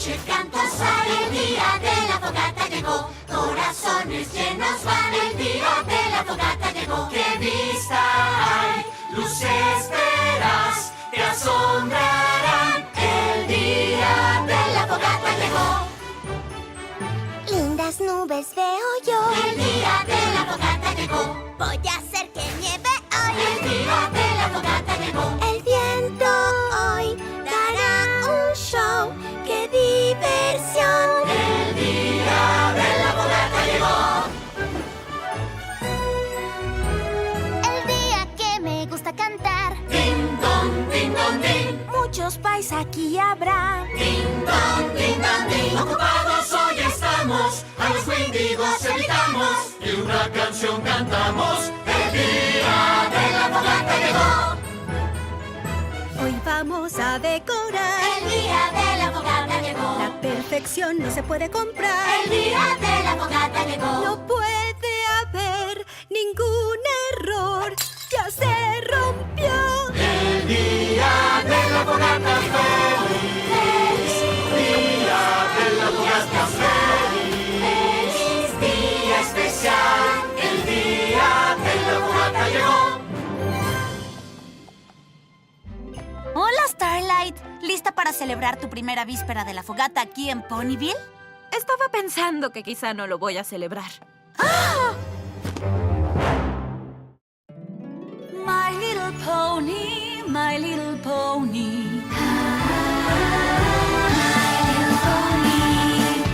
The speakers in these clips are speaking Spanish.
noche cantosa, el día de la fogata llegó. Corazones llenos van, el día de la fogata llegó. ¡Qué vista hay! Luces veras te asombrarán. El día de la fogata llegó. Lindas nubes veo yo. El día de la fogata llegó. Voy a hacer que nieve hoy. El día de la fogata llegó. El viento hoy dará un show. ¡Qué diversión! El día de la fogata llegó. El día que me gusta cantar. Ding dong, ding dong, ding. Muchos pais aquí habrá. Ding dong, ding dong, ding. Ocupados hoy estamos, a los Wendigos evitamos y una canción cantamos. El día de la fogata llegó. Hoy vamos a decorar. El día de la fogata llegó. La perfección no se puede comprar. El día de la fogata llegó. No puede haber ningún error. Ya se rompió. El día de la fogata feliz. Día de la fogata feliz. Día especial. El día de la fogata llegó. Hola, Starlight. ¿Lista para celebrar tu primera víspera de la fogata aquí en Ponyville? Estaba pensando que quizá no lo voy a celebrar. My little pony, my little pony.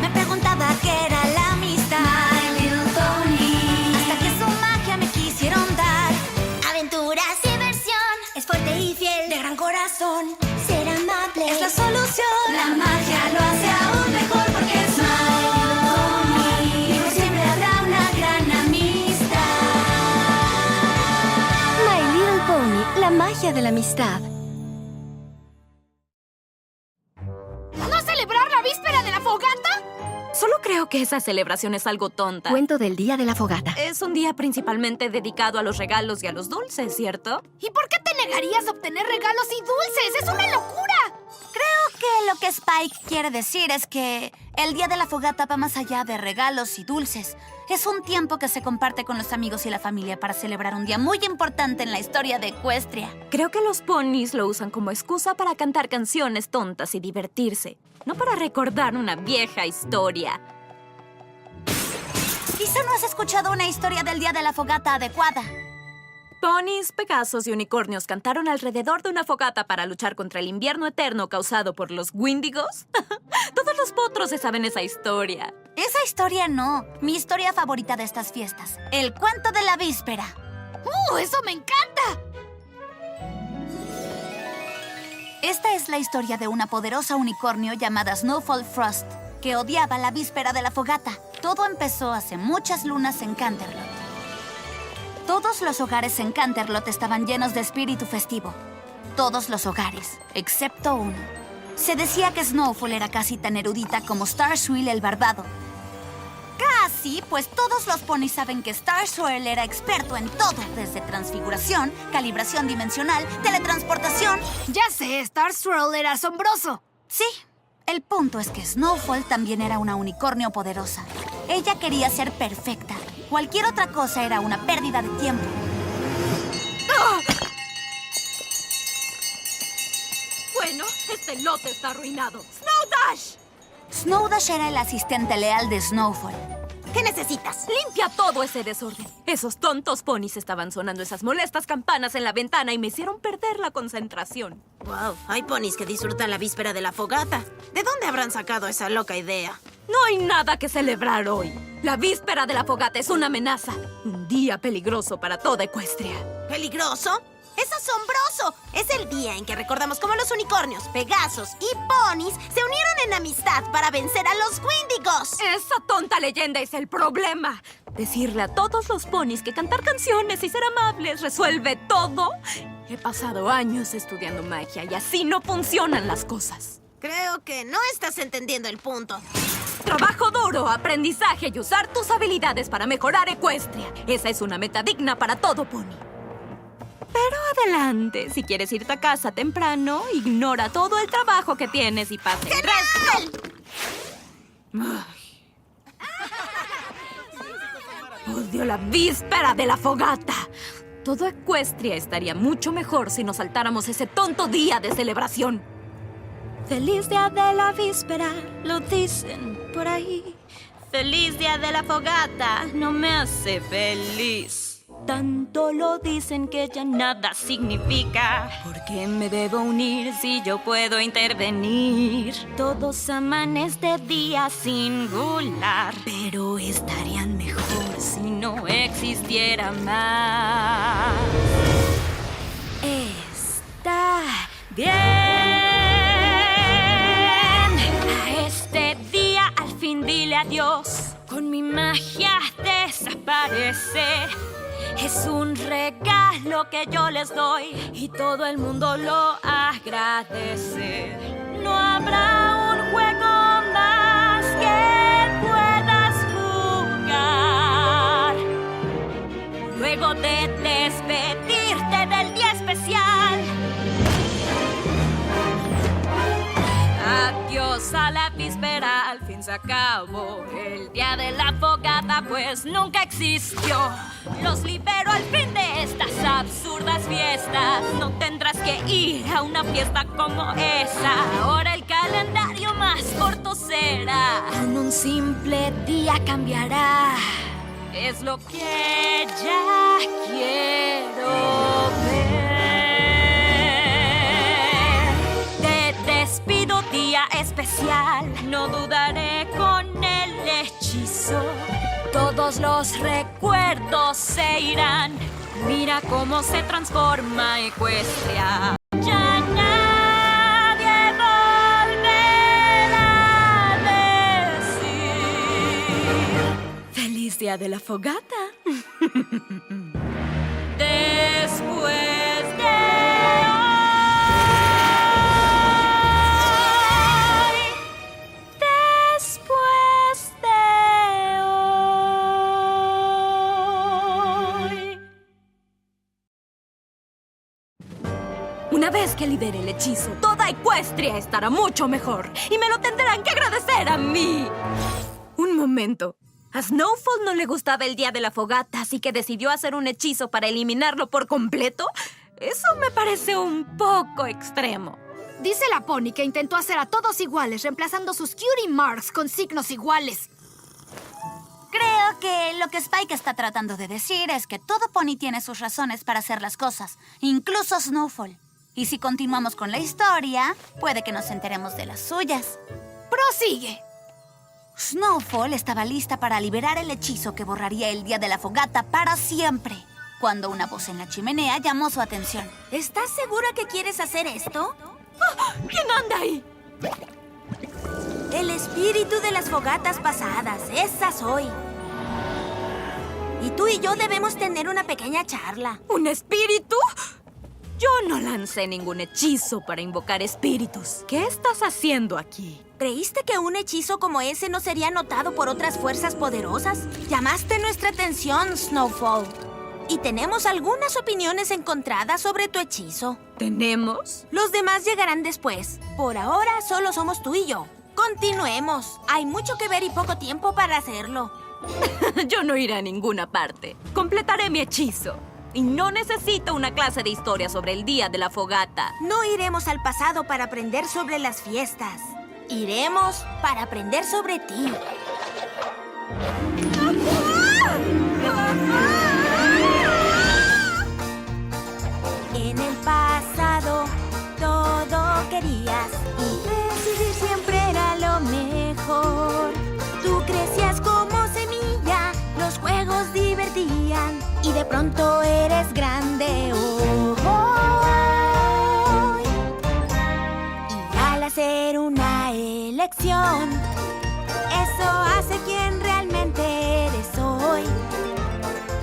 Me preguntaba qué era la amistad. My little pony. Hasta que su magia me quisieron dar. Aventuras, diversión. Es fuerte y fiel, de gran corazón. Ser amable. Es la solución. La magia lo hace aún mejor porque es My Little Pony. Y por siempre habrá una gran amistad. My Little Pony, la magia de la amistad. ¿No celebrar la víspera de la fogata? Solo creo que esa celebración es algo tonta. Cuento del día de la fogata. Es un día principalmente dedicado a los regalos y a los dulces, ¿cierto? ¿Y por qué te negarías a obtener regalos y dulces? ¡Es una locura! Creo que lo que Spike quiere decir es que el día de la fogata va más allá de regalos y dulces. Es un tiempo que se comparte con los amigos y la familia para celebrar un día muy importante en la historia de Equestria. Creo que los ponis lo usan como excusa para cantar canciones tontas y divertirse, no para recordar una vieja historia. Quizá no has escuchado una historia del día de la fogata adecuada. Ponis, pegasos y unicornios cantaron alrededor de una fogata para luchar contra el invierno eterno causado por los Wendigos. Todos los potros se saben esa historia. Esa historia no. Mi historia favorita de estas fiestas. El cuento de la víspera. ¡Eso me encanta! Esta es la historia de una poderosa unicornio llamada Snowfall Frost, que odiaba la víspera de la fogata. Todo empezó hace muchas lunas en Canterlot. Todos los hogares en Canterlot estaban llenos de espíritu festivo. Todos los hogares, excepto uno. Se decía que Snowfall era casi tan erudita como Starswirl el barbado. Casi, pues todos los ponis saben que Starswirl era experto en todo, desde transfiguración, calibración dimensional, teletransportación. Ya sé, Starswirl era asombroso. Sí, el punto es que Snowfall también era una unicornio poderosa. Ella quería ser perfecta. Cualquier otra cosa era una pérdida de tiempo. Bueno, este lote está arruinado. ¡Snowdash! Snowdash era el asistente leal de Snowfall. ¿Qué necesitas? Limpia todo ese desorden. Esos tontos ponis estaban sonando esas molestas campanas en la ventana y me hicieron perder la concentración. Wow, hay ponis que disfrutan la víspera de la fogata. ¿De dónde habrán sacado esa loca idea? No hay nada que celebrar hoy. La víspera de la fogata es una amenaza. Un día peligroso para toda Equestria. ¿Peligroso? ¡Es asombroso! Es el día en que recordamos cómo los unicornios, pegasos y ponis se unieron en amistad para vencer a los Wendigos. Esa tonta leyenda es el problema. Decirle a todos los ponis que cantar canciones y ser amables resuelve todo. He pasado años estudiando magia y así no funcionan las cosas. Creo que no estás entendiendo el punto. Trabajo duro, aprendizaje y usar tus habilidades para mejorar Equestria. Esa es una meta digna para todo pony. Pero adelante, si quieres irte a casa temprano, ignora todo el trabajo que tienes y pasa el resto. Odio la víspera de la fogata. Todo Ecuestria estaría mucho mejor si nos saltáramos ese tonto día de celebración. Feliz día de la víspera, lo dicen por ahí. Feliz día de la fogata, no me hace feliz. Tanto lo dicen que ya nada significa. ¿Por qué me debo unir si yo puedo intervenir? Todos aman este día singular, pero estarían mejor si no existiera más. Está bien. A este día al fin dile adiós. Con mi magia desaparece. Es un regalo que yo les doy y todo el mundo lo agradece. No habrá un juego más que puedas jugar. Luego de despedirte del día especial. Adiós a la víspera, al fin se acabó. El día de la fogata pues nunca existió. Los libero al fin de estas absurdas fiestas. No tendrás que ir a una fiesta como esa. Ahora el calendario más corto será. En un simple día cambiará. Es lo que ya quiero ver. Te despido día especial. No dudaré con el hechizo. Todos los recuerdos se irán. Mira cómo se transforma Ecuestria. Ya nadie volverá a decir feliz día de la fogata. Después de una vez que libere el hechizo, toda Ecuestria estará mucho mejor. Y me lo tendrán que agradecer a mí. Un momento. A Snowfall no le gustaba el día de la fogata, así que decidió hacer un hechizo para eliminarlo por completo. Eso me parece un poco extremo. Dice la Pony que intentó hacer a todos iguales, reemplazando sus cutie marks con signos iguales. Creo que lo que Spike está tratando de decir es que todo Pony tiene sus razones para hacer las cosas, incluso Snowfall. Y si continuamos con la historia, puede que nos enteremos de las suyas. ¡Prosigue! Snowfall estaba lista para liberar el hechizo que borraría el día de la fogata para siempre, cuando una voz en la chimenea llamó su atención. ¿Estás segura que quieres hacer esto? ¿Quién anda ahí? El espíritu de las fogatas pasadas, esa soy. Y tú y yo debemos tener una pequeña charla. ¿Un espíritu? Yo no lancé ningún hechizo para invocar espíritus. ¿Qué estás haciendo aquí? ¿Creíste que un hechizo como ese no sería notado por otras fuerzas poderosas? Llamaste nuestra atención, Snowfall. Y tenemos algunas opiniones encontradas sobre tu hechizo. ¿Tenemos? Los demás llegarán después. Por ahora solo somos tú y yo. Continuemos. Hay mucho que ver y poco tiempo para hacerlo. Yo no iré a ninguna parte. Completaré mi hechizo. Y no necesito una clase de historia sobre el día de la fogata. No iremos al pasado para aprender sobre las fiestas. Iremos para aprender sobre ti. En el pasado todo querías y decidir siempre era lo mejor. Tú crecías como semilla, los juegos divertían y de pronto eres grande hoy. Y al hacer una elección, eso hace quien realmente eres hoy.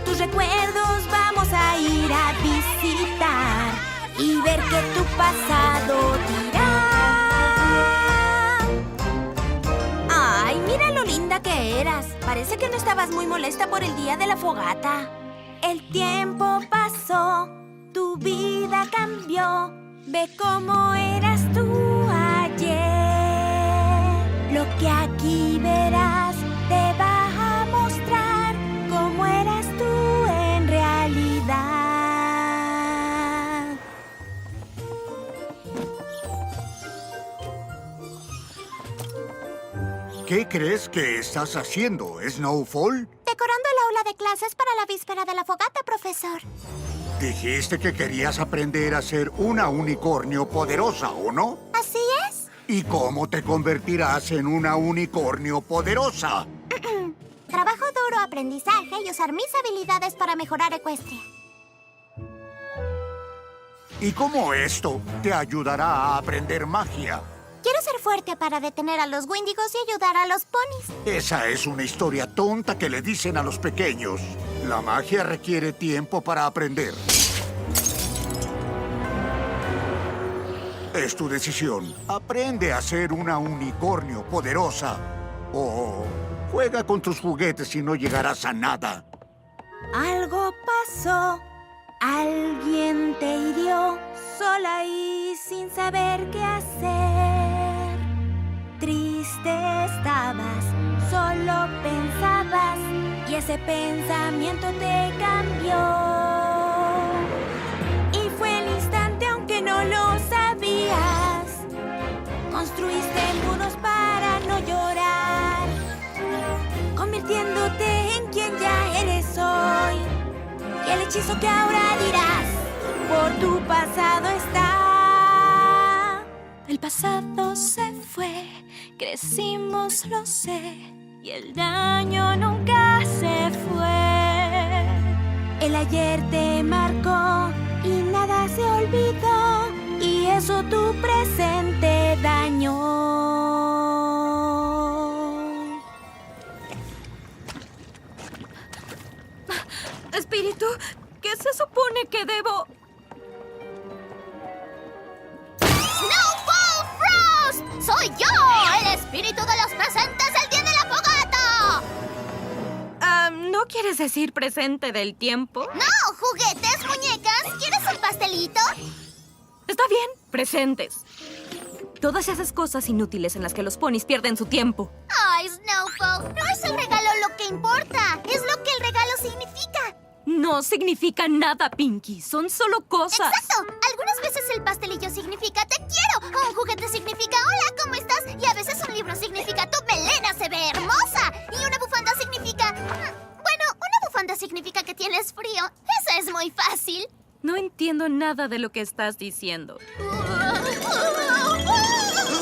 Tus recuerdos vamos a ir a visitar y ver que tu pasado dirá. Ay, mira lo linda que eras. Parece que no estabas muy molesta por el día de la fogata. El tiempo pasó, tu vida cambió. Ve cómo eras tú ayer. Lo que aquí ves ¿Qué crees que estás haciendo, Snowfall? Decorando el aula de clases para la víspera de la fogata, profesor. Dijiste que querías aprender a ser una unicornio poderosa, ¿o no? ¿Así es? ¿Y cómo te convertirás en una unicornio poderosa? Trabajo duro, aprendizaje y usar mis habilidades para mejorar Equestria. ¿Y cómo esto te ayudará a aprender magia? Quiero ser fuerte para detener a los Wendigos y ayudar a los ponis. Esa es una historia tonta que le dicen a los pequeños. La magia requiere tiempo para aprender. Es tu decisión. Aprende a ser una unicornio poderosa. O juega con tus juguetes y no llegarás a nada. Algo pasó. Alguien te hirió sola y sin saber qué hacer. Triste estabas, solo pensabas y ese pensamiento te cambió. Y fue el instante aunque no lo sabías. Construiste muros para no llorar, convirtiéndote en quien ya eres hoy. Y el hechizo que ahora dirás por tu pasado está. El pasado se fue, crecimos, lo sé, y el daño nunca se fue. El ayer te marcó y nada se olvidó, y eso tu presente dañó. Espíritu, ¿qué se supone que debo...? ¡Snowfall Frost! ¡Soy yo! ¡El espíritu de los presentes del día de la fogata! ¿No quieres decir presente del tiempo? ¡No! ¿Juguetes, muñecas? ¿Quieres el pastelito? Está bien, presentes. Todas esas cosas inútiles en las que los ponis pierden su tiempo. ¡Ay, Snowfall! No es el regalo lo que importa. Es lo que el regalo significa. No significa nada, Pinky. Son solo cosas. ¡Exacto! Algunas veces el pastelillo significa te quiero. O un juguete significa hola, ¿cómo estás? Y a veces un libro significa tu melena se ve hermosa. Y una bufanda significa... Bueno, una bufanda significa que tienes frío. Eso es muy fácil. No entiendo nada de lo que estás diciendo.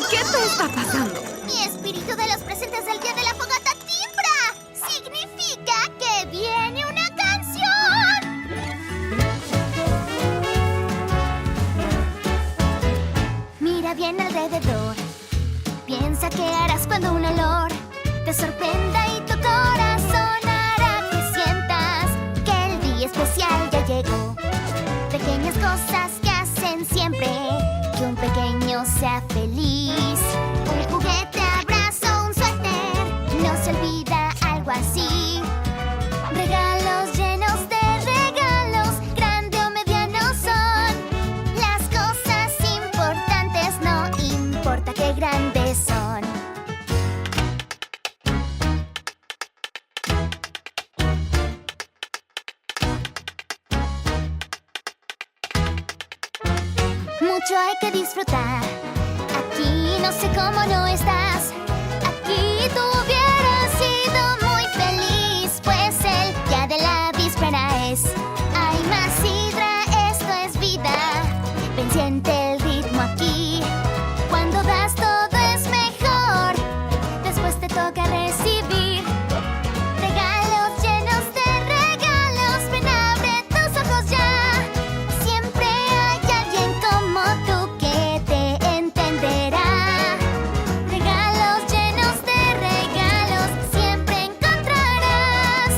¿Qué te está pasando? Mi espíritu de los presentes del día de la fogata timbra. Significa que viene una canción. Mira bien alrededor. Piensa qué harás cuando un olor te sorprenda y tu corazón hará que sientas que el día especial ya llegó. Pequeñas cosas que hacen siempre que un pequeño sea feliz. Un juguete, abrazo, un suéter, no se olvida algo así. Regalos llenos de regalos, grande o mediano son. Las cosas importantes no importa qué grandes son. Mucho hay que disfrutar. Aquí no sé cómo no estás. Aquí tú hubieras sido muy feliz, pues el día de la víspera es. Hay más sidra, esto es vida. Ven, siente el ritmo aquí. Cuando das todo es mejor. Después te toca recibir regalos llenos de regalos. Ven, abre tus ojos ya. Siempre hay alguien como tú que te entenderá. Regalos llenos de regalos siempre encontrarás.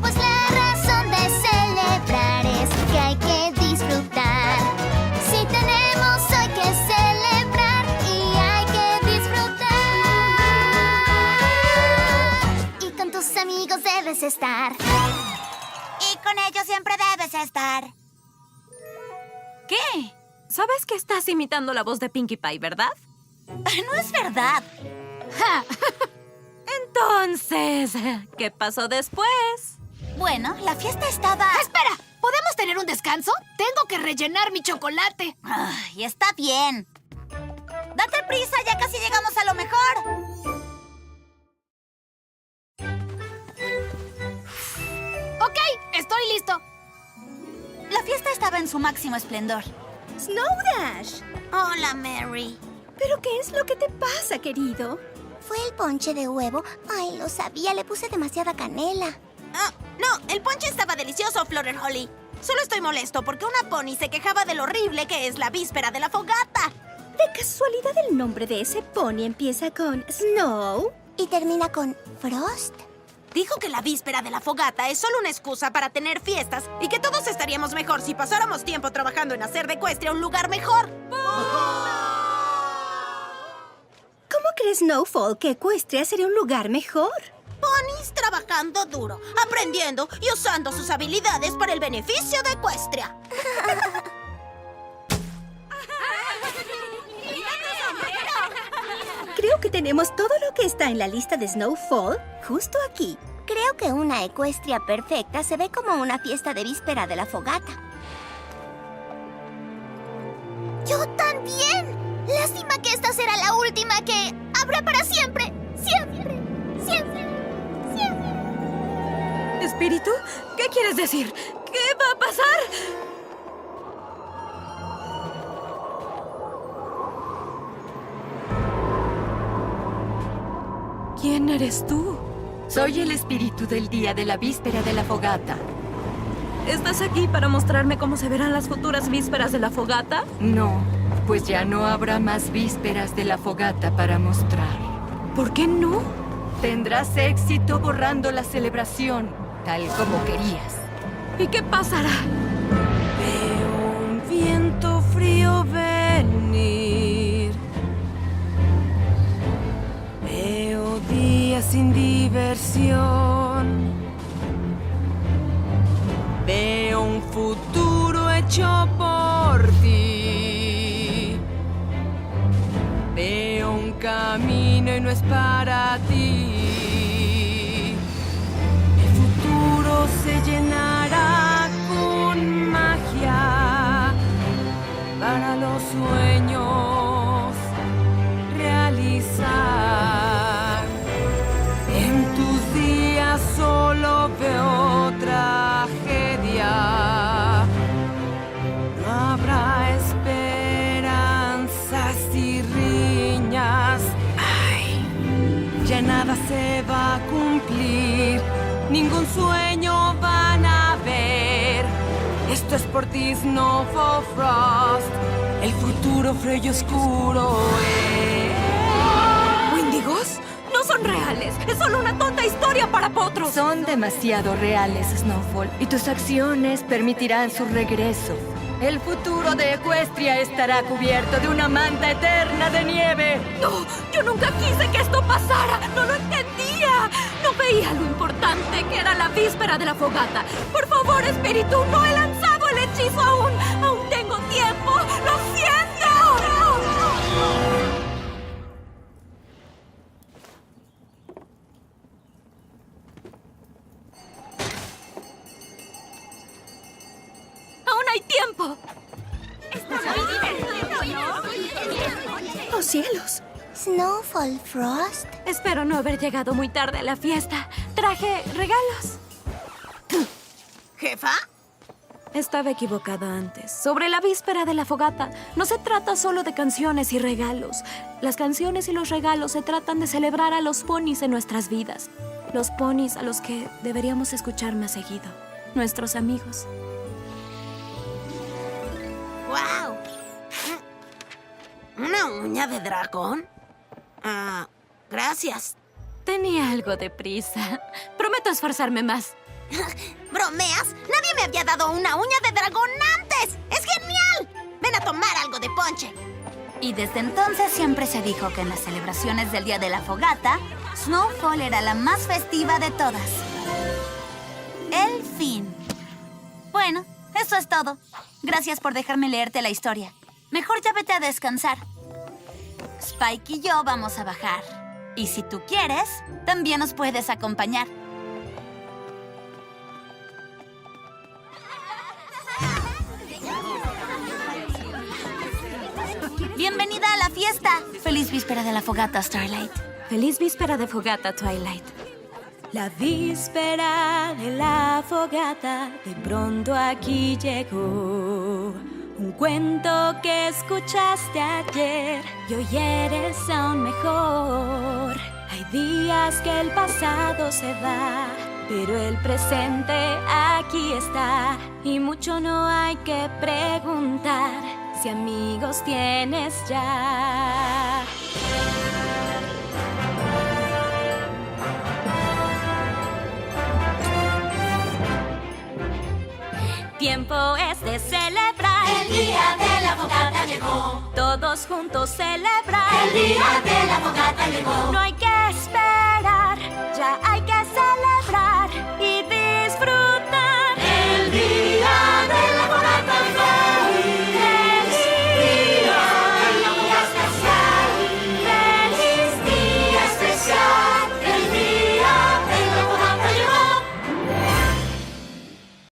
Pues la razón de celebrar es que hay que disfrutar. Si tenemos hoy que celebrar y hay que disfrutar. Y con tus amigos debes estar. Y con ellos siempre debes estar. ¿Qué? ¿Sabes que estás imitando la voz de Pinkie Pie, verdad? No es verdad. Entonces, ¿qué pasó después? Bueno, la fiesta estaba... ¡Espera! ¿Podemos tener un descanso? Tengo que rellenar mi chocolate. Y está bien. Date prisa, ya casi llegamos a lo mejor. Ok, estoy listo. La fiesta estaba en su máximo esplendor. Snow Dash. Hola, Mary. ¿Pero qué es lo que te pasa, querido? ¿Fue el ponche de huevo? Ay, lo sabía, le puse demasiada canela. No, el ponche estaba delicioso, Florel Holly. Solo estoy molesto porque una pony se quejaba de lo horrible que es la víspera de la fogata. ¿De casualidad el nombre de ese pony empieza con Snow? ¿Y termina con Frost? Dijo que la víspera de la fogata es solo una excusa para tener fiestas y que todos estaríamos mejor si pasáramos tiempo trabajando en hacer de Equestria un lugar mejor. ¿Cómo crees, Snowfall, que Equestria sería un lugar mejor? Ponis trabajando duro, aprendiendo y usando sus habilidades para el beneficio de Equestria. Creo que tenemos todo lo que está en la lista de Snowfall justo aquí. Creo que una ecuestria perfecta se ve como una fiesta de víspera de la fogata. ¡Yo también! Lástima que esta será la última que habrá para siempre. Siempre, siempre, siempre. ¿Espíritu? ¿Qué quieres decir? ¿Qué va a pasar? ¿Quién eres tú? Soy el espíritu del día de la víspera de la fogata. ¿Estás aquí para mostrarme cómo se verán las futuras vísperas de la fogata? No, pues ya no habrá más vísperas de la fogata para mostrar. ¿Por qué no? Tendrás éxito borrando la celebración, tal como querías. ¿Y qué pasará? Veo un viento frío venir. Veo días sin diversión. Veo un futuro hecho por ti. Veo un camino y no es para ti. El futuro se llenará con magia para los sueños realizar. En tus días solo veo tragedia. No habrá esperanzas y riñas. Ay, ya nada se va a cumplir. Ningún sueño van a ver. Esto es por ti, Snowfall Frost. El futuro frío y oscuro es. ¿Wendigos? No son reales. Es solo una tonta historia para potros. Son demasiado reales, Snowfall, y tus acciones permitirán su regreso. El futuro de Equestria estará cubierto de una manta eterna de nieve. No, yo nunca quise que esto pasara. No lo entendía. No veía lo importante que era la víspera de la fogata. Por favor, espíritu, no he lanzado el hechizo aún. Aún tengo tiempo. ¡Lo siento! ¡Aún hay tiempo! ¡Oh, cielos! Snowfall Frost. Espero no haber llegado muy tarde a la fiesta. Traje regalos. ¿Jefa? Estaba equivocada antes. Sobre la víspera de la fogata, no se trata solo de canciones y regalos. Las canciones y los regalos se tratan de celebrar a los ponis en nuestras vidas. Los ponis a los que deberíamos escuchar más seguido. Nuestros amigos. ¡Wow! ¿Una uña de dragón? Gracias. Tenía algo de prisa. Prometo esforzarme más. ¿Bromeas? Nadie me había dado una uña de dragón antes. ¡Es genial! Ven a tomar algo de ponche. Y desde entonces siempre se dijo que en las celebraciones del Día de la Fogata, Snowfall era la más festiva de todas. El fin. Bueno, eso es todo. Gracias por dejarme leerte la historia. Mejor ya vete a descansar. Spike y yo vamos a bajar. Y si tú quieres, también nos puedes acompañar. ¡Bienvenida a la fiesta! ¡Feliz víspera de la fogata, Starlight! Feliz víspera de fogata, Twilight. La víspera de la fogata de pronto aquí llegó. Un cuento que escuchaste ayer y hoy eres aún mejor. Hay días que el pasado se va, pero el presente aquí está. Y mucho no hay que preguntar si amigos tienes ya. Tiempo es de celebrar. El día de la fogata llegó. Todos juntos celebrar. El día de la fogata llegó. No hay que esperar, ya hay que